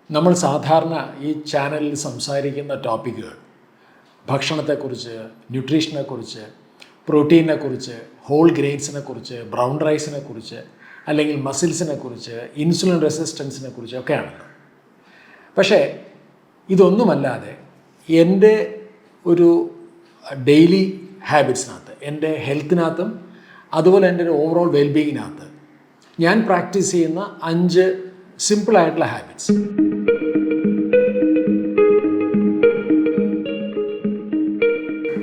നമ്മൾ സാധാരണ ഈ ചാനലിൽ സംസാരിക്കുന്ന ടോപ്പിക്കുകൾ ഭക്ഷണത്തെക്കുറിച്ച്, ന്യൂട്രീഷനെക്കുറിച്ച്, പ്രോട്ടീനെക്കുറിച്ച്, ഹോൾ ഗ്രെയിൻസിനെക്കുറിച്ച്, ബ്രൗൺ റൈസിനെക്കുറിച്ച്, അല്ലെങ്കിൽ മസിൽസിനെക്കുറിച്ച്, ഇൻസുലിൻ റെസിസ്റ്റൻസിനെ കുറിച്ച് ഒക്കെയാണല്ലോ. പക്ഷേ ഇതൊന്നുമല്ലാതെ എൻ്റെ ഒരു ഡെയിലി ഹാബിറ്റ്സിനകത്ത്, എൻ്റെ ഹെൽത്തിനകത്തും അതുപോലെ എൻ്റെ ഒരു ഓവറോൾ വെൽബീയിങ്ങിനകത്ത് ഞാൻ പ്രാക്ടീസ് ചെയ്യുന്ന 5 സിമ്പിളായിട്ടുള്ള ഹാബിറ്റ്സ്.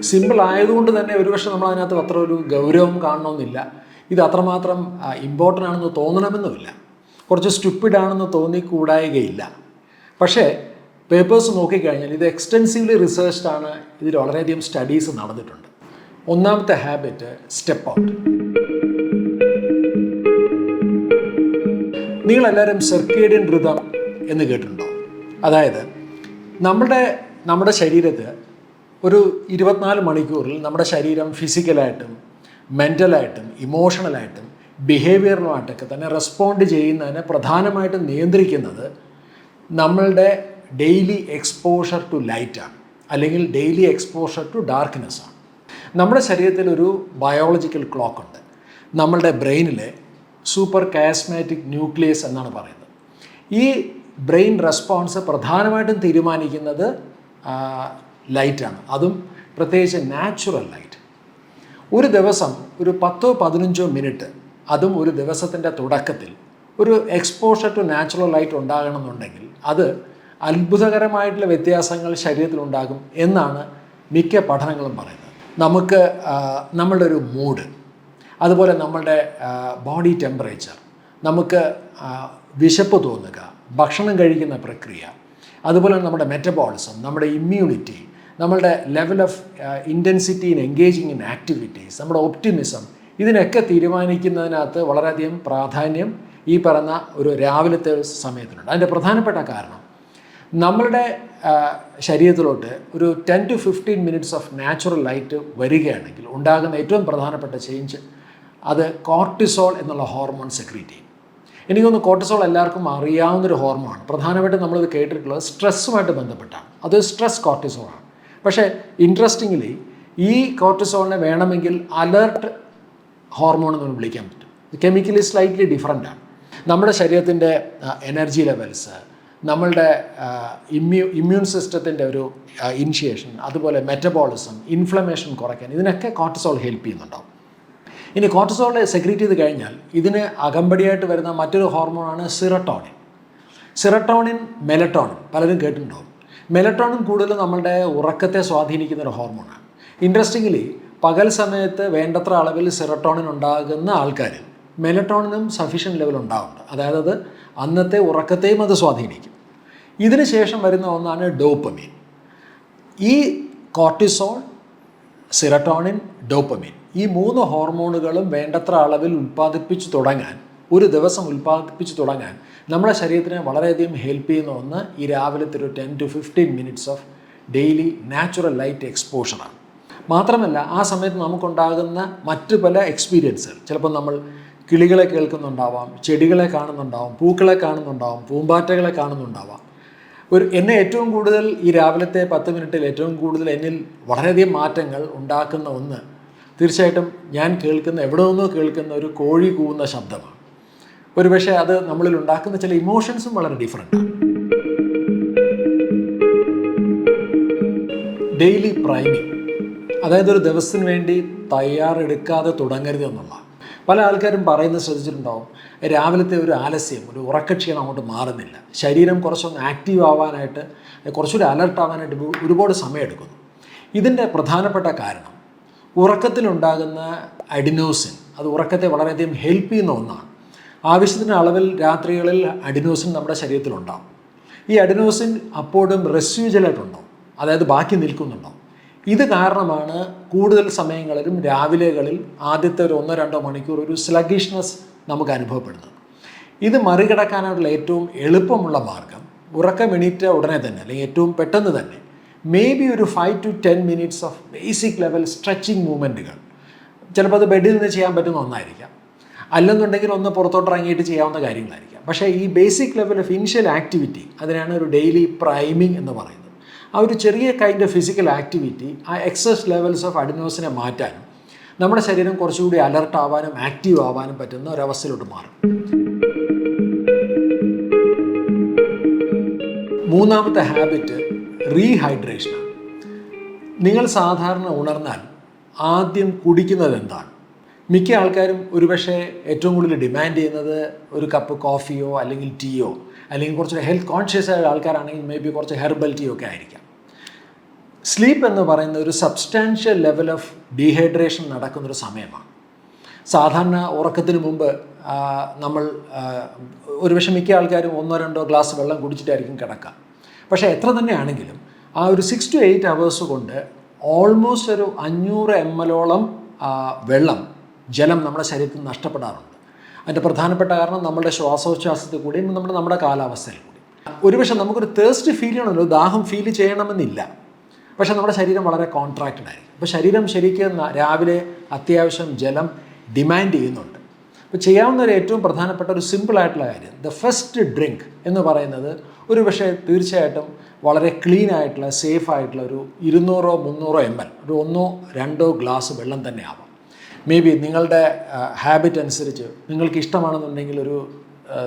സിമ്പിൾ ആയതുകൊണ്ട് തന്നെ ഒരുപക്ഷെ നമ്മളതിനകത്ത് അത്ര ഒരു ഗൗരവം കാണണമെന്നില്ല. ഇത് അത്രമാത്രം ഇമ്പോർട്ടൻ്റ് ആണെന്ന് തോന്നണമെന്നുമില്ല. കുറച്ച് സ്റ്റുപ്പിഡ് ആണെന്ന് തോന്നിക്കൂടായികയില്ല. പക്ഷേ പേപ്പേഴ്സ് നോക്കിക്കഴിഞ്ഞാൽ ഇത് എക്സ്റ്റെൻസീവ്ലി റിസർച്ച്ഡ് ആണ്. ഇതിൽ വളരെയധികം സ്റ്റഡീസ് നടന്നിട്ടുണ്ട്. ഒന്നാമത്തെ ഹാബിറ്റ്, സ്റ്റെപ്പ് ഔട്ട്. നിങ്ങളെല്ലാവരും സർക്കേഡിയൻ റിതം എന്ന് കേട്ടിട്ടുണ്ടോ? അതായത് നമ്മുടെ ശരീരത്തിൽ ഒരു 24 മണിക്കൂറിൽ നമ്മുടെ ശരീരം ഫിസിക്കലായിട്ടും മെൻ്റലായിട്ടും ഇമോഷണലായിട്ടും ബിഹേവിയറിലുമായിട്ടൊക്കെ തന്നെ റെസ്പോണ്ട് ചെയ്യുന്നതിനെ പ്രധാനമായിട്ടും നിയന്ത്രിക്കുന്നത് നമ്മളുടെ ഡെയിലി എക്സ്പോഷർ ടു ലൈറ്റാണ്, അല്ലെങ്കിൽ ഡെയിലി എക്സ്പോഷർ ടു ഡാർക്ക്നെസ്സാണ്. നമ്മുടെ ശരീരത്തിൽ ഒരു ബയോളജിക്കൽ ക്ലോക്കുണ്ട്. നമ്മളുടെ ബ്രെയിനിലെ സൂപ്പർ കയസ്മാറ്റിക് ന്യൂക്ലിയസ് എന്നാണ് പറയുന്നത്. ഈ ബ്രെയിൻ റെസ്പോൺസ് പ്രധാനമായിട്ടും തീരുമാനിക്കുന്നത് ലൈറ്റാണ്, അതും പ്രത്യേകിച്ച് നാച്ചുറൽ ലൈറ്റ്. ഒരു ദിവസം ഒരു 10-15 മിനിറ്റ്, അതും ഒരു ദിവസത്തിൻ്റെ തുടക്കത്തിൽ ഒരു എക്സ്പോഷർ ടു നാച്ചുറൽ ലൈറ്റ് ഉണ്ടാകണമെന്നുണ്ടെങ്കിൽ അത് അത്ഭുതകരമായിട്ടുള്ള വ്യത്യാസങ്ങൾ ശരീരത്തിലുണ്ടാകും എന്നാണ് മിക്ക പഠനങ്ങളും പറയുന്നത്. നമുക്ക് നമ്മളുടെ ഒരു മൂഡ്, അതുപോലെ നമ്മളുടെ ബോഡി ടെമ്പറേച്ചർ, നമുക്ക് വിശപ്പ് തോന്നുക, ഭക്ഷണം കഴിക്കുന്ന പ്രക്രിയ, അതുപോലെ നമ്മുടെ മെറ്റബോളിസം, നമ്മുടെ ഇമ്മ്യൂണിറ്റി, നമ്മളുടെ level of intensity in engaging in activities, നമ്മുടെ ഒപ്റ്റിമിസം, ഇതിനൊക്കെ തീരുമാനിക്കുന്നതിനകത്ത് വളരെയധികം പ്രാധാന്യം ഈ പറഞ്ഞ ഒരു രാവിലത്തെ സമയത്തിനുണ്ട്. അതിൻ്റെ പ്രധാനപ്പെട്ട കാരണം നമ്മളുടെ ശരീരത്തിലോട്ട് ഒരു 10 to 15 minutes of natural light വരികയാണെങ്കിൽ ഉണ്ടാകുന്ന ഏറ്റവും പ്രധാനപ്പെട്ട ചേഞ്ച് അത് കോർട്ടിസോൾ എന്നുള്ള ഹോർമോൺ സെക്രീറ്റ് ചെയ്യും. എനിക്കൊന്ന് കോർട്ടിസോൾ എല്ലാവർക്കും അറിയാവുന്നൊരു ഹോർമോണാണ്. പ്രധാനമായിട്ടും നമ്മളിത് കേട്ടിട്ടുള്ളത് സ്ട്രെസ്സുമായിട്ട് ബന്ധപ്പെട്ടാണ്. അത് സ്ട്രെസ് കോർട്ടിസോളാണ്. പക്ഷേ ഇൻട്രസ്റ്റിംഗ്ലി ഈ കോർട്ടിസോളിനെ വേണമെങ്കിൽ അലർട്ട് ഹോർമോൺ എന്ന് വിളിക്കാൻ പറ്റും. കെമിക്കലി സ്ലൈറ്റ്ലി ഡിഫറൻ്റാണ്. നമ്മുടെ ശരീരത്തിൻ്റെ എനർജി ലെവൽസ്, നമ്മളുടെ ഇമ്മ്യൂൺ സിസ്റ്റത്തിൻ്റെ ഒരു ഇനിഷ്യേഷൻ, അതുപോലെ മെറ്റബോളിസം, ഇൻഫ്ലമേഷൻ കുറയ്ക്കാൻ ഇതിനൊക്കെ കോർട്ടിസോൾ ഹെൽപ്പ് ചെയ്യുന്നുണ്ടാവും. ഇനി കോർട്ടിസോൾ സെക്രീറ്റ് ചെയ്ത് കഴിഞ്ഞാൽ ഇതിന് അകമ്പടിയായിട്ട് വരുന്ന മറ്റൊരു ഹോർമോണാണ് സിറട്ടോണിൻ. സിറട്ടോണിൻ, മെലട്ടോണിൻ പലരും കേട്ടിട്ടുണ്ടാവും. മെലട്ടോണിൻ കൂടുതൽ നമ്മളുടെ ഉറക്കത്തെ സ്വാധീനിക്കുന്ന ഒരു ഹോർമോണാണ്. ഇൻട്രസ്റ്റിംഗ്ലി പകൽ സമയത്ത് വേണ്ടത്ര അളവിൽ സിറട്ടോണിൻ ഉണ്ടാകുന്ന ആൾക്കാരിൽ മെലട്ടോണിനും സഫീഷ്യൻറ്റ് ലെവൽ ഉണ്ടാവുന്നുണ്ട്. അതായത് അത് അന്നത്തെ ഉറക്കത്തെയും അത് സ്വാധീനിക്കും. ഇതിന് ശേഷം വരുന്ന ഒന്നാണ് ഡോപ്പമീൻ. ഈ കോർട്ടിസോൾ, സിറട്ടോണിൻ, ഡോപ്പമീൻ, ഈ 3 ഹോർമോണുകളും വേണ്ടത്ര അളവിൽ ഉൽപ്പാദിപ്പിച്ച് തുടങ്ങാൻ, ഒരു ദിവസം ഉൽപ്പാദിപ്പിച്ച് തുടങ്ങാൻ നമ്മുടെ ശരീരത്തിനെ വളരെയധികം ഹെൽപ്പ് ചെയ്യുന്ന ഒന്ന് ഈ രാവിലത്തെ ഒരു 10 to 15 minutes of daily natural light എക്സ്പോഷറാണ്. മാത്രമല്ല ആ സമയത്ത് നമുക്കുണ്ടാകുന്ന മറ്റ് പല എക്സ്പീരിയൻസുകൾ, ചിലപ്പോൾ നമ്മൾ കിളികളെ കേൾക്കുന്നുണ്ടാവാം, ചെടികളെ കാണുന്നുണ്ടാവാം, പൂക്കളെ കാണുന്നുണ്ടാവാം, പൂമ്പാറ്റകളെ കാണുന്നുണ്ടാവാം. എന്നെ ഏറ്റവും കൂടുതൽ ഈ രാവിലത്തെ 10 മിനിറ്റിൽ ഏറ്റവും കൂടുതൽ എന്നിൽ വളരെയധികം മാറ്റങ്ങൾ ഉണ്ടാക്കുന്ന ഒന്ന് തീർച്ചയായിട്ടും ഞാൻ കേൾക്കുന്ന, എവിടെ നിന്നോ കേൾക്കുന്ന ഒരു കോഴി കൂവുന്ന ശബ്ദമാണ്. ഒരുപക്ഷെ അത് നമ്മളിൽ ഉണ്ടാക്കുന്ന ചില ഇമോഷൻസും വളരെ ഡിഫറെൻ്റാണ്. ഡെയിലി പ്രൈമിങ്, അതായത് ഒരു ദിവസത്തിന് വേണ്ടി തയ്യാറെടുക്കാതെ തുടങ്ങരുത് എന്നുള്ള. പല ആൾക്കാരും പറയുന്നത് ശ്രദ്ധിച്ചിട്ടുണ്ടാവും, രാവിലത്തെ ഒരു ആലസ്യം, ഒരു ഉറക്കക്ഷീണം അങ്ങോട്ട് മാറുന്നില്ല, ശരീരം കുറച്ചൊന്ന് ആക്റ്റീവ് ആവാനായിട്ട്, കുറച്ചുകൂടി അലർട്ട് ആവാനായിട്ട് ഒരുപാട് സമയമെടുക്കുന്നു. ഇതിൻ്റെ പ്രധാനപ്പെട്ട കാരണം ഉറക്കത്തിലുണ്ടാകുന്ന അഡിനോസിൻ, അത് ഉറക്കത്തെ വളരെയധികം ഹെൽപ്പ് ചെയ്യുന്ന ഒന്നാണ്. ആവശ്യത്തിന് അളവിൽ രാത്രികളിൽ അഡിനോസിൻ നമ്മുടെ ശരീരത്തിലുണ്ടാകും. ഈ അഡിനോസിൻ അപ്പോഴും റെസ്യൂജലായിട്ടുണ്ടാവും, അതായത് ബാക്കി നിൽക്കുന്നുണ്ടാവും. ഇത് കാരണമാണ് കൂടുതൽ സമയങ്ങളിലും രാവിലെകളിൽ ആദ്യത്തെ ഒരു 1-2 മണിക്കൂർ ഒരു സ്ലഗിഷ്നെസ് നമുക്ക് അനുഭവപ്പെടുന്നത്. ഇത് മറികടക്കാനായിട്ടുള്ള ഏറ്റവും എളുപ്പമുള്ള മാർഗം ഉറക്കം എണീറ്റ ഉടനെ തന്നെ, അല്ലെങ്കിൽ ഏറ്റവും പെട്ടെന്ന് തന്നെ ഒരു 5 to 10 minutes of basic level stretching മൂവ്മെൻറ്റുകൾ. ചിലപ്പോൾ അത് ബെഡിൽ നിന്ന് ചെയ്യാൻ പറ്റുന്ന ഒന്നായിരിക്കാം. അല്ലെന്നുണ്ടെങ്കിൽ ഒന്ന് പുറത്തോട്ട് ഇറങ്ങിയിട്ട് ചെയ്യാവുന്ന കാര്യങ്ങളായിരിക്കാം. പക്ഷേ ഈ basic level of initial activity, അതിനാണ് ഒരു ഡെയിലി പ്രൈമിംഗ് എന്ന് പറയുന്നത്. ആ ഒരു ചെറിയ കൈൻഡ് ഓഫ് ഫിസിക്കൽ ആക്ടിവിറ്റി ആ എക്സസ് ലെവൽസ് ഓഫ് അഡിനോസിനെ മാറ്റാനും നമ്മുടെ ശരീരം കുറച്ചുകൂടി അലർട്ട് ആവാനും ആക്റ്റീവ് ആവാനും പറ്റുന്ന ഒരവസ്ഥയിലോട്ട് മാറും. മൂന്നാമത്തെ ഹാബിറ്റ് റീഹൈഡ്രേഷനാണ്. നിങ്ങൾ സാധാരണ ഉണർന്നാൽ ആദ്യം കുടിക്കുന്നത് എന്താണ്? മിക്ക ആൾക്കാരും ഒരുപക്ഷെ ഏറ്റവും കൂടുതൽ ഡിമാൻഡ് ചെയ്യുന്നത് ഒരു കപ്പ് കോഫിയോ അല്ലെങ്കിൽ ടീയോ, അല്ലെങ്കിൽ കുറച്ച് ഹെൽത്ത് കോൺഷ്യസ് ആയ ആൾക്കാരാണെങ്കിൽ മേ ബി കുറച്ച് ഹെർബൽ ടീ ഒക്കെ ആയിരിക്കാം. സ്ലീപ്പ് എന്ന് പറയുന്ന ഒരു സബ്സ്റ്റാൻഷ്യൽ ലെവൽ ഓഫ് ഡീഹൈഡ്രേഷൻ നടക്കുന്നൊരു സമയമാണ്. സാധാരണ ഉറക്കത്തിന് മുമ്പ് നമ്മൾ ഒരുപക്ഷെ മിക്ക ആൾക്കാരും 1-2 ഗ്ലാസ് വെള്ളം കുടിച്ചിട്ടായിരിക്കും കിടക്കുക. പക്ഷേ എത്ര തന്നെയാണെങ്കിലും ആ ഒരു 6 to 8 hours കൊണ്ട് ഓൾമോസ്റ്റ് ഒരു 500 ml വെള്ളം, ജലം നമ്മുടെ ശരീരത്തിൽ നിന്ന് നഷ്ടപ്പെടാറുണ്ട്. അതിൻ്റെ പ്രധാനപ്പെട്ട കാരണം നമ്മുടെ ശ്വാസോച്ഛ്വാസത്തിൽ കൂടിയും നമ്മുടെ കാലാവസ്ഥയിൽ കൂടി. ഒരുപക്ഷെ നമുക്കൊരു തേഴ്സ്റ്റ് ഫീൽ ചെയ്യണമല്ലോ, ദാഹം ഫീൽ ചെയ്യണമെന്നില്ല. പക്ഷേ നമ്മുടെ ശരീരം വളരെ കോൺട്രാക്റ്റഡ് ആയിരിക്കും. അപ്പോൾ ശരീരം ശരിക്കും രാവിലെ അത്യാവശ്യം ജലം ഡിമാൻഡ് ചെയ്യുന്നുണ്ട്. അപ്പോൾ ചെയ്യാവുന്ന ഒരു ഏറ്റവും പ്രധാനപ്പെട്ട ഒരു സിമ്പിളായിട്ടുള്ള കാര്യം, ദ ഫസ്റ്റ് ഡ്രിങ്ക് എന്ന് പറയുന്നത് ഒരുപക്ഷെ തീർച്ചയായിട്ടും വളരെ ക്ലീൻ ആയിട്ടുള്ള സേഫ് ആയിട്ടുള്ള ഒരു 200-300 ml, ഒരു 1-2 ഗ്ലാസ് വെള്ളം തന്നെ ആവാം. മേ ബി നിങ്ങളുടെ ഹാബിറ്റ് അനുസരിച്ച് നിങ്ങൾക്ക് ഇഷ്ടമാണെന്നുണ്ടെങ്കിൽ ഒരു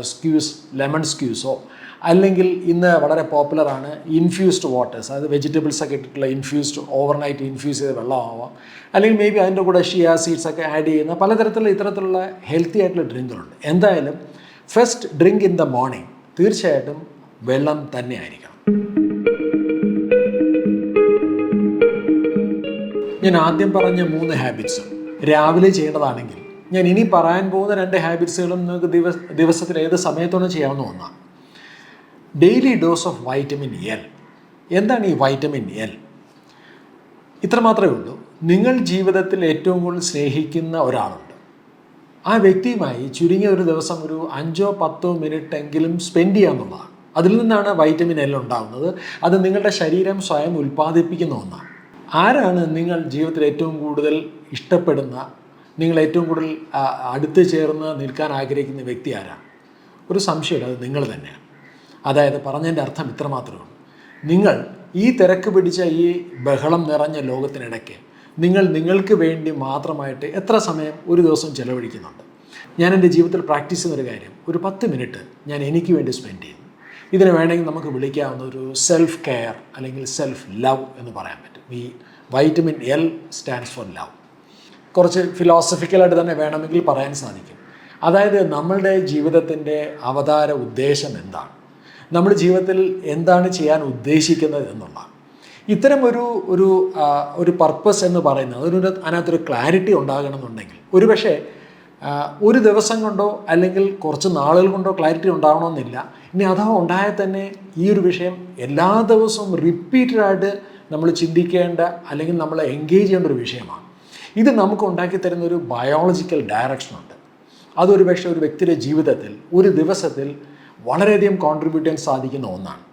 സ്ക്യൂസ്, ലെമൺ സ്ക്യൂസോ, അല്ലെങ്കിൽ ഇന്ന് വളരെ പോപ്പുലറാണ് ഇൻഫ്യൂസ്ഡ് വാട്ടേഴ്സ്, അതായത് വെജിറ്റബിൾസ് ഒക്കെ ഇട്ടിട്ടുള്ള ഇൻഫ്യൂസ്ഡ്, ഓവർനൈറ്റ് ഇൻഫ്യൂസ് ചെയ്ത വെള്ളമാവാം. അല്ലെങ്കിൽ മേ ബി അതിൻ്റെ കൂടെ ഷിയ സീഡ്സ് ഒക്കെ ആഡ് ചെയ്യുന്ന പലതരത്തിലുള്ള ഇത്തരത്തിലുള്ള ഹെൽത്തി ആയിട്ടുള്ള ഡ്രിങ്കുകളുണ്ട്. എന്തായാലും first drink in the morning തീർച്ചയായിട്ടും വെള്ളം തന്നെ ആയിരിക്കണം. ഞാൻ ആദ്യം പറഞ്ഞ 3 ഹാബിറ്റ്സും രാവിലെ ചെയ്യേണ്ടതാണെങ്കിൽ, ഞാൻ ഇനി പറയാൻ പോകുന്ന 2 ഹാബിറ്റ്സുകളും നിങ്ങൾക്ക് ദിവസത്തിൽ ഏത് സമയത്തോടെ ചെയ്യാവുന്ന ഒന്നാണ്. Daily dose of vitamin L. എന്താണ് ഈ വൈറ്റമിൻ എൽ? ഇത്ര മാത്രമേ ഉള്ളൂ. നിങ്ങൾ ജീവിതത്തിൽ ഏറ്റവും കൂടുതൽ സ്നേഹിക്കുന്ന ഒരാളുണ്ട്. ആ വ്യക്തിയുമായി ചുരുങ്ങിയ ഒരു ദിവസം ഒരു 5-10 മിനിറ്റ് എങ്കിലും സ്പെൻഡ് ചെയ്യാമെന്നുള്ളതാണ്. അതിൽ നിന്നാണ് വൈറ്റമിൻ എൽ ഉണ്ടാകുന്നത്. അത് നിങ്ങളുടെ ശരീരം സ്വയം ഉൽപ്പാദിപ്പിക്കുന്ന ഒന്നാണ്. ആരാണ് നിങ്ങൾ ജീവിതത്തിൽ ഏറ്റവും കൂടുതൽ ഇഷ്ടപ്പെടുന്ന, നിങ്ങൾ ഏറ്റവും കൂടുതൽ അടുത്ത് ചേർന്ന് നിൽക്കാൻ ആഗ്രഹിക്കുന്ന വ്യക്തി ആരാണ്? ഒരു സംശയമില്ല, അത് നിങ്ങൾ തന്നെയാണ്. അതായത് പറഞ്ഞതിൻ്റെ അർത്ഥം ഇത്ര മാത്രമേ ഉള്ളൂ. നിങ്ങൾ ഈ തിരക്ക് പിടിച്ച ഈ ബഹളം നിറഞ്ഞ ലോകത്തിനിടയ്ക്ക് നിങ്ങൾക്ക് വേണ്ടി മാത്രമായിട്ട് എത്ര സമയം ഒരു ദിവസം ചിലവഴിക്കുന്നുണ്ട്? ഞാൻ എൻ്റെ ജീവിതത്തിൽ പ്രാക്ടീസ് ചെയ്യുന്നൊരു കാര്യം, ഒരു 10 മിനിറ്റ് ഞാൻ എനിക്ക് വേണ്ടി സ്പെൻഡ് ചെയ്യുന്നു. ഇതിനെ വേണമെങ്കിൽ നമുക്ക് വിളിക്കാവുന്ന ഒരു സെൽഫ് കെയർ അല്ലെങ്കിൽ സെൽഫ് ലവ് എന്ന് പറയാൻ പറ്റും. ഈ vitamin L stands for love. കുറച്ച് ഫിലോസഫിക്കലായിട്ട് തന്നെ വേണമെങ്കിൽ പറയാൻ സാധിക്കും. അതായത് നമ്മളുടെ ജീവിതത്തിൻ്റെ അവതാര ഉദ്ദേശം എന്താണ്, നമ്മൾ ജീവിതത്തിൽ എന്താണ് ചെയ്യാൻ ഉദ്ദേശിക്കുന്നത് എന്നുള്ളതാണ്. ഇത്തരം ഒരു പർപ്പസ് എന്ന് പറയുന്നത് അതിനകത്തൊരു ക്ലാരിറ്റി ഉണ്ടാകണമെന്നുണ്ടെങ്കിൽ ഒരുപക്ഷെ ഒരു ദിവസം കൊണ്ടോ അല്ലെങ്കിൽ കുറച്ച് നാളുകൾ കൊണ്ടോ ക്ലാരിറ്റി ഉണ്ടാകണമെന്നില്ല. ഇനി അഥവാ ഉണ്ടായാൽ തന്നെ ഈ ഒരു വിഷയം എല്ലാ ദിവസവും റിപ്പീറ്റഡായിട്ട് നമ്മൾ ചിന്തിക്കേണ്ട അല്ലെങ്കിൽ നമ്മൾ എൻഗേജ് ചെയ്യേണ്ട ഒരു വിഷയമാണ്. ഇത് നമുക്ക് ഉണ്ടാക്കി തരുന്ന ഒരു ബയോളജിക്കൽ ഡയറക്ഷനുണ്ട്. അതൊരു പക്ഷേ ഒരു വ്യക്തിയുടെ ജീവിതത്തിൽ ഒരു ദിവസത്തിൽ വളരെയധികം കോൺട്രിബ്യൂട്ട് ചെയ്യാൻ സാധിക്കുന്ന ഒന്നാണ്.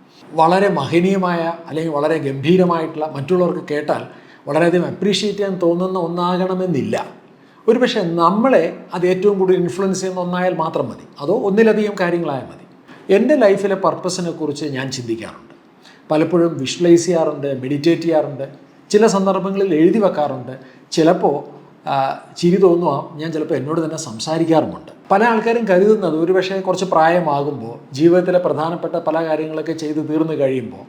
വളരെ മഹനീയമായ അല്ലെങ്കിൽ വളരെ ഗംഭീരമായിട്ടുള്ള, മറ്റുള്ളവർക്ക് കേട്ടാൽ വളരെയധികം അപ്രീഷിയേറ്റ് ചെയ്യാൻ തോന്നുന്ന ഒന്നാകണമെന്നില്ല. ഒരു പക്ഷേ നമ്മളെ അത് ഏറ്റവും കൂടുതൽ ഇൻഫ്ലുവൻസ് ചെയ്യുന്ന ഒന്നായാൽ മാത്രം മതി, അതോ ഒന്നിലധികം കാര്യങ്ങളായാൽ മതി. എൻ്റെ ലൈഫിലെ പർപ്പസിനെ കുറിച്ച് ഞാൻ ചിന്തിക്കാറുണ്ട്, പലപ്പോഴും വിഷ്വലൈസ് ചെയ്യാറുണ്ട്, മെഡിറ്റേറ്റ് ചെയ്യാറുണ്ട്, ചില സന്ദർഭങ്ങളിൽ എഴുതി വെക്കാറുണ്ട്. ചിലപ്പോൾ ചിരി തോന്നുവാം, ഞാൻ ചിലപ്പോൾ എന്നോട് തന്നെ സംസാരിക്കാറുമുണ്ട്. പല ആൾക്കാരും കരുതുന്നത് ഒരുപക്ഷെ കുറച്ച് പ്രായമാകുമ്പോൾ ജീവിതത്തിലെ പ്രധാനപ്പെട്ട പല കാര്യങ്ങളൊക്കെ ചെയ്ത് തീർന്നു കഴിയുമ്പോൾ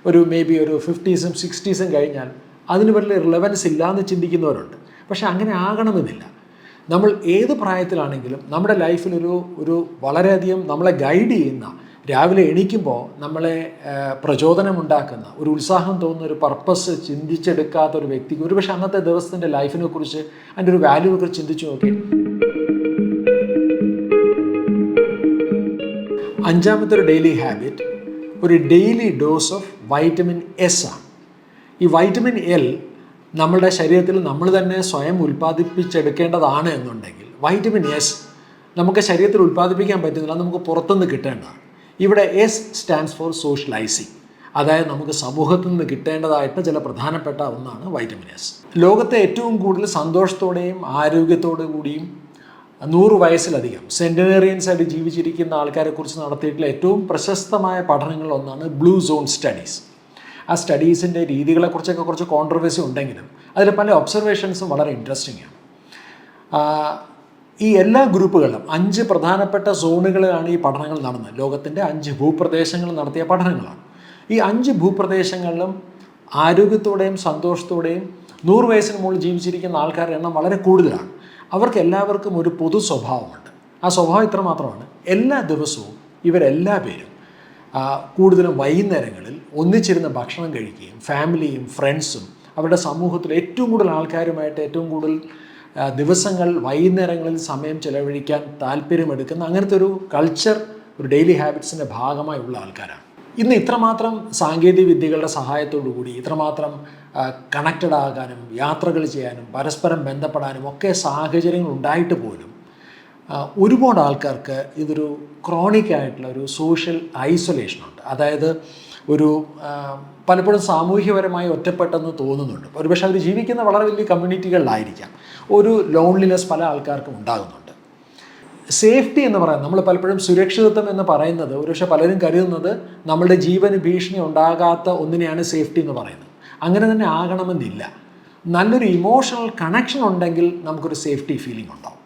ഒരു മേ ബി ഒരു 50s 60s കഴിഞ്ഞാൽ അതിന് വലിയ റിലവൻസ് ഇല്ലയെന്ന് ചിന്തിക്കുന്നവരുണ്ട്. പക്ഷെ അങ്ങനെ ആകണമെന്നില്ല. നമ്മൾ ഏത് പ്രായത്തിലാണെങ്കിലും നമ്മുടെ ലൈഫിൽ ഒരു വളരെയധികം നമ്മളെ ഗൈഡ് ചെയ്യുന്ന, രാവിലെ എണീക്കുമ്പോൾ നമ്മളെ പ്രചോദനമുണ്ടാക്കുന്ന, ഒരു ഉത്സാഹം തോന്നുന്ന ഒരു പർപ്പസ് ചിന്തിച്ചെടുക്കാത്ത ഒരു വ്യക്തിക്ക് ഒരുപക്ഷെ അന്നത്തെ ദിവസത്തിൻ്റെ ലൈഫിനെ കുറിച്ച്, അതിൻ്റെ ഒരു വാല്യൂവിനെ കുറിച്ച് ചിന്തിച്ചു നോക്കി. 5ാമത്തെ ഒരു ഡെയിലി ഹാബിറ്റ് ഒരു daily dose of vitamin S ആണ്. ഈ വൈറ്റമിൻ എൽ നമ്മളുടെ ശരീരത്തിൽ നമ്മൾ തന്നെ സ്വയം ഉൽപ്പാദിപ്പിച്ചെടുക്കേണ്ടതാണ് എന്നുണ്ടെങ്കിൽ വൈറ്റമിൻ എസ് നമുക്ക് ശരീരത്തിൽ ഉൽപ്പാദിപ്പിക്കാൻ പറ്റുന്നില്ല, നമുക്ക് പുറത്തുനിന്ന് കിട്ടേണ്ടതാണ്. ഇവിടെ എസ് സ്റ്റാൻഡ്സ് ഫോർ സോഷ്യലൈസിങ്. അതായത് നമുക്ക് സമൂഹത്തിൽ നിന്ന് കിട്ടേണ്ടതായിട്ട് ചില പ്രധാനപ്പെട്ട ഒന്നാണ് വൈറ്റമിൻ എസ്. ലോകത്തെ ഏറ്റവും കൂടുതൽ സന്തോഷത്തോടെയും ആരോഗ്യത്തോടു കൂടിയും 100 വയസ്സിലധികം സെൻറ്റിനേറിയൻസ് ആയിട്ട് ജീവിച്ചിരിക്കുന്ന ആൾക്കാരെക്കുറിച്ച് നടത്തിയിട്ടുള്ള ഏറ്റവും പ്രശസ്തമായ പഠനങ്ങളിലൊന്നാണ് ബ്ലൂ സോൺ സ്റ്റഡീസ്. ആ സ്റ്റഡീസിൻ്റെ രീതികളെക്കുറിച്ചൊക്കെ കുറച്ച് കോൺട്രവേഴ്സി ഉണ്ടെങ്കിലും അതിൽ പല ഒബ്സർവേഷൻസും വളരെ ഇൻട്രസ്റ്റിംഗ് ആണ്. ഈ എല്ലാ ഗ്രൂപ്പുകളിലും 5 പ്രധാനപ്പെട്ട സോണുകളിലാണ് ഈ പഠനങ്ങൾ നടന്നത്. ലോകത്തിൻ്റെ 5 ഭൂപ്രദേശങ്ങൾ നടത്തിയ പഠനങ്ങളാണ്. ഈ 5 ഭൂപ്രദേശങ്ങളിലും ആരോഗ്യത്തോടെയും സന്തോഷത്തോടെയും 100 വയസ്സിന് മുകളിൽ ജീവിച്ചിരിക്കുന്ന ആൾക്കാരുടെ എണ്ണം വളരെ കൂടുതലാണ്. അവർക്ക് എല്ലാവർക്കും ഒരു പൊതു സ്വഭാവമുണ്ട്. ആ സ്വഭാവം ഇത്ര മാത്രമാണ്: എല്ലാ ദിവസവും ഇവരെല്ലാ പേരും കൂടുതലും വൈകുന്നേരങ്ങളിൽ ഒന്നിച്ചിരുന്ന് ഭക്ഷണം കഴിക്കുകയും ഫാമിലിയും ഫ്രണ്ട്സും അവരുടെ സമൂഹത്തിൽ ഏറ്റവും കൂടുതൽ ആൾക്കാരുമായിട്ട് ഏറ്റവും കൂടുതൽ ദിവസങ്ങൾ വൈകുന്നേരങ്ങളിൽ സമയം ചെലവഴിക്കാൻ താല്പര്യമെടുക്കുന്ന അങ്ങനത്തെ ഒരു കൾച്ചർ, ഒരു ഡെയിലി ഹാബിറ്റ്സിൻ്റെ ഭാഗമായുള്ള ആൾക്കാരാണ്. ഇന്ന് ഇത്രമാത്രം സാങ്കേതിക വിദ്യകളുടെ സഹായത്തോടു കൂടി ഇത്രമാത്രം കണക്റ്റഡ് ആകാനും യാത്രകൾ ചെയ്യാനും പരസ്പരം ബന്ധപ്പെടാനും ഒക്കെ സാഹചര്യങ്ങൾ ഉണ്ടായിട്ട് പോലും ഒരുപാട് ആൾക്കാർക്ക് ഇതൊരു ക്രോണിക് ആയിട്ടുള്ള ഒരു സോഷ്യൽ ഐസൊലേഷനുണ്ട്. അതായത് ഒരു പലപ്പോഴും സാമൂഹ്യപരമായി ഒറ്റപ്പെട്ടെന്ന് തോന്നുന്നുണ്ട്. ഒരുപക്ഷെ അവർ ജീവിക്കുന്ന വളരെ വലിയ കമ്മ്യൂണിറ്റികളിലായിരിക്കാം. ഒരു ലോൺലിനെസ് പല ആൾക്കാർക്കും ഉണ്ടാകുന്നുണ്ട്. സേഫ്റ്റി എന്ന് പറയുന്നത്, നമ്മൾ പലപ്പോഴും സുരക്ഷിതത്വം എന്ന് പറയുന്നത് ഒരുപക്ഷെ പലരും കരുതുന്നത് നമ്മളുടെ ജീവന് ഭീഷണി ഉണ്ടാകാത്ത ഒന്നിനെയാണ് സേഫ്റ്റി എന്ന് പറയുന്നത്. അങ്ങനെ തന്നെ ആകണമെന്നില്ല. നല്ലൊരു ഇമോഷണൽ കണക്ഷൻ ഉണ്ടെങ്കിൽ നമുക്കൊരു സേഫ്റ്റി ഫീലിംഗ് ഉണ്ടാവും.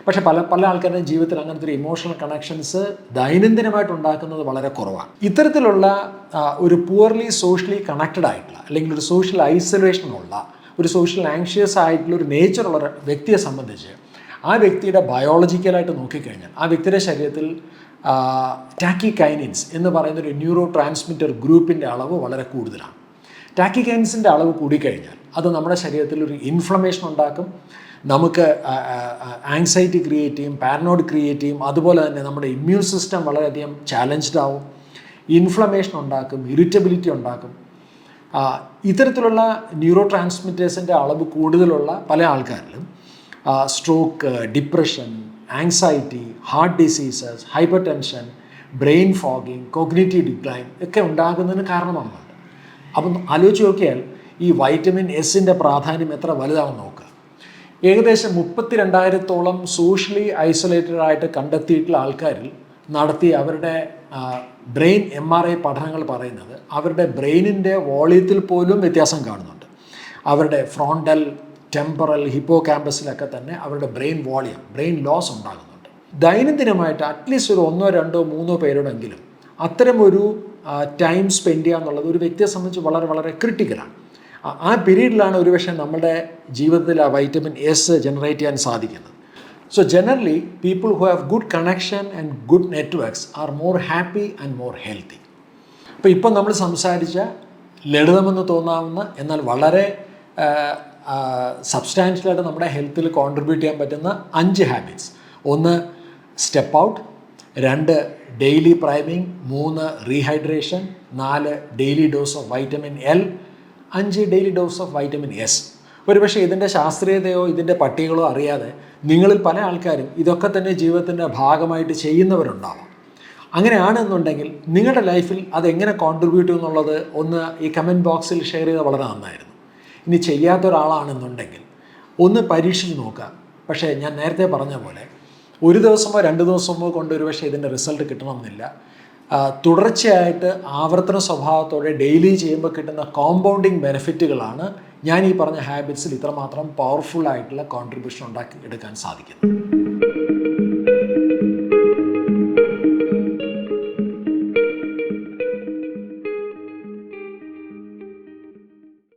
പക്ഷെ പല ആൾക്കാരുടെ ജീവിതത്തിൽ അങ്ങനത്തെ ഒരു ഇമോഷണൽ കണക്ഷൻസ് ദൈനംദിനമായിട്ട് ഉണ്ടാക്കുന്നത് വളരെ കുറവാണ്. ഇത്തരത്തിലുള്ള ഒരു പുവർലി സോഷ്യലി കണക്റ്റഡ് ആയിട്ടുള്ള അല്ലെങ്കിൽ ഒരു സോഷ്യൽ ഐസൊലേഷനുള്ള ഒരു സോഷ്യൽ ആങ്ഷ്യസ് ആയിട്ടുള്ള ഒരു നേച്ചറുള്ള ഒരു വ്യക്തിയെ സംബന്ധിച്ച് ആ വ്യക്തിയുടെ ബയോളജിക്കലായിട്ട് നോക്കിക്കഴിഞ്ഞാൽ ആ വ്യക്തിയുടെ ശരീരത്തിൽ ടാക്കികൈനിൻസ് എന്ന് പറയുന്ന ഒരു ന്യൂറോ ട്രാൻസ്മിറ്റർ ഗ്രൂപ്പിൻ്റെ അളവ് വളരെ കൂടുതലാണ്. ടാക്കികൈനിൻസിൻ്റെ അളവ് കൂടിക്കഴിഞ്ഞാൽ അത് നമ്മുടെ ശരീരത്തിൽ ഒരു ഇൻഫ്ലമേഷൻ ഉണ്ടാക്കും, നമുക്ക് ആങ്സൈറ്റി ക്രിയേറ്റ് ചെയ്യും, പാരനോയിഡ് ക്രിയേറ്റ് ചെയ്യും. അതുപോലെ തന്നെ നമ്മുടെ ഇമ്മ്യൂൺ സിസ്റ്റം വളരെയധികം ചാലഞ്ച്ഡ് ആവും, ഇൻഫ്ലമേഷൻ ഉണ്ടാക്കും, ഇറിറ്റബിലിറ്റി ഉണ്ടാക്കും. ഇത്തരത്തിലുള്ള ന്യൂറോ ട്രാൻസ്മിറ്റേഴ്സിൻ്റെ അളവ് കൂടുതലുള്ള പല ആൾക്കാരിലും stroke, depression, anxiety, heart diseases, hypertension, brain fogging, cognitive decline ഒക്കെ ഉണ്ടാകുന്നതിന് കാരണമാകുന്നുണ്ട്. അപ്പം ആലോചിച്ച് നോക്കിയാൽ ഈ വൈറ്റമിൻ എസിൻ്റെ പ്രാധാന്യം എത്ര വലുതാണെന്ന് നോക്കുക. ഏകദേശം 32,000-ഓളം സോഷ്യലി ഐസൊലേറ്റഡ് ആയിട്ട് കണ്ടെത്തിയിട്ടുള്ള ആൾക്കാരിൽ നടത്തിയ അവരുടെ ബ്രെയിൻ MRI പഠനങ്ങൾ പറയുന്നത് അവരുടെ ബ്രെയിനിൻ്റെ വോളിയത്തിൽ പോലും വ്യത്യാസം കാണുന്നുണ്ട്. അവരുടെ ഫ്രോണ്ടൽ, ടെമ്പറൽ, ഹിപ്പോ ക്യാമ്പസിലൊക്കെ തന്നെ അവരുടെ ബ്രെയിൻ വോളിയം, ബ്രെയിൻ ലോസ് ഉണ്ടാകുന്നുണ്ട്. ദൈനംദിനമായിട്ട് അറ്റ്ലീസ്റ്റ് ഒരു 1, 2, 3 പേരോടെങ്കിലും അത്തരമൊരു ടൈം സ്പെൻഡ് ചെയ്യുക എന്നുള്ളത് ഒരു വ്യക്തിയെ സംബന്ധിച്ച് വളരെ വളരെ ക്രിട്ടിക്കലാണ്. ആ പീരീഡിലാണ് ഒരുപക്ഷെ നമ്മുടെ ജീവിതത്തിൽ ആ വൈറ്റമിൻ എസ് ജനറേറ്റ് ചെയ്യാൻ സാധിക്കുന്നത്. So generally people who have good connection and good networks are more happy and more healthy. അപ്പോൾ ഇപ്പം നമ്മൾ സംസാരിച്ച ലളിതമെന്ന് തോന്നാവുന്ന എന്നാൽ വളരെ സബ്സ്റ്റാൻഷ്യലായിട്ട് നമ്മുടെ ഹെൽത്തിൽ കോൺട്രിബ്യൂട്ട് ചെയ്യാൻ പറ്റുന്ന 5 habits: 1 step out, 2 daily priming, 3 rehydration, 4 daily dose of vitamin L, 5 daily dose of vitamin S. ഒരുപക്ഷെ ഇതിൻ്റെ ശാസ്ത്രീയതയോ ഇതിൻ്റെ പട്ടികകളോ അറിയാതെ നിങ്ങളിൽ പല ആൾക്കാരും ഇതൊക്കെ തന്നെ ജീവിതത്തിൻ്റെ ഭാഗമായിട്ട് ചെയ്യുന്നവരുണ്ടാവാം. അങ്ങനെയാണെന്നുണ്ടെങ്കിൽ നിങ്ങളുടെ ലൈഫിൽ അതെങ്ങനെ കോൺട്രിബ്യൂട്ട് ചെയ്യുമെന്നുള്ളത് ഒന്ന് ഈ കമൻറ്റ് ബോക്സിൽ ഷെയർ ചെയ്താൽ വളരെ നന്നായിരുന്നു. ഇനി ചെയ്യാത്ത ഒരാളാണെന്നുണ്ടെങ്കിൽ ഒന്ന് പരീക്ഷിച്ച് നോക്കുക. പക്ഷേ ഞാൻ നേരത്തെ പറഞ്ഞ പോലെ ഒരു ദിവസമോ 2 ദിവസമോ കൊണ്ട് ഒരുപക്ഷെ ഇതിൻ്റെ റിസൾട്ട് കിട്ടണമെന്നില്ല. തുടർച്ചയായിട്ട് ആവർത്തന സ്വഭാവത്തോടെ ഡെയിലി ചെയ്യുമ്പോൾ കിട്ടുന്ന കോമ്പൗണ്ടിങ് ബെനിഫിറ്റുകളാണ് ഞാൻ ഈ പറഞ്ഞ ഹാബിറ്റ്സിൽ ഇത്രമാത്രം പവർഫുൾ ആയിട്ടുള്ള കോൺട്രിബ്യൂഷൻ ഉണ്ടാക്കി എടുക്കാൻ സാധിക്കുന്നത്.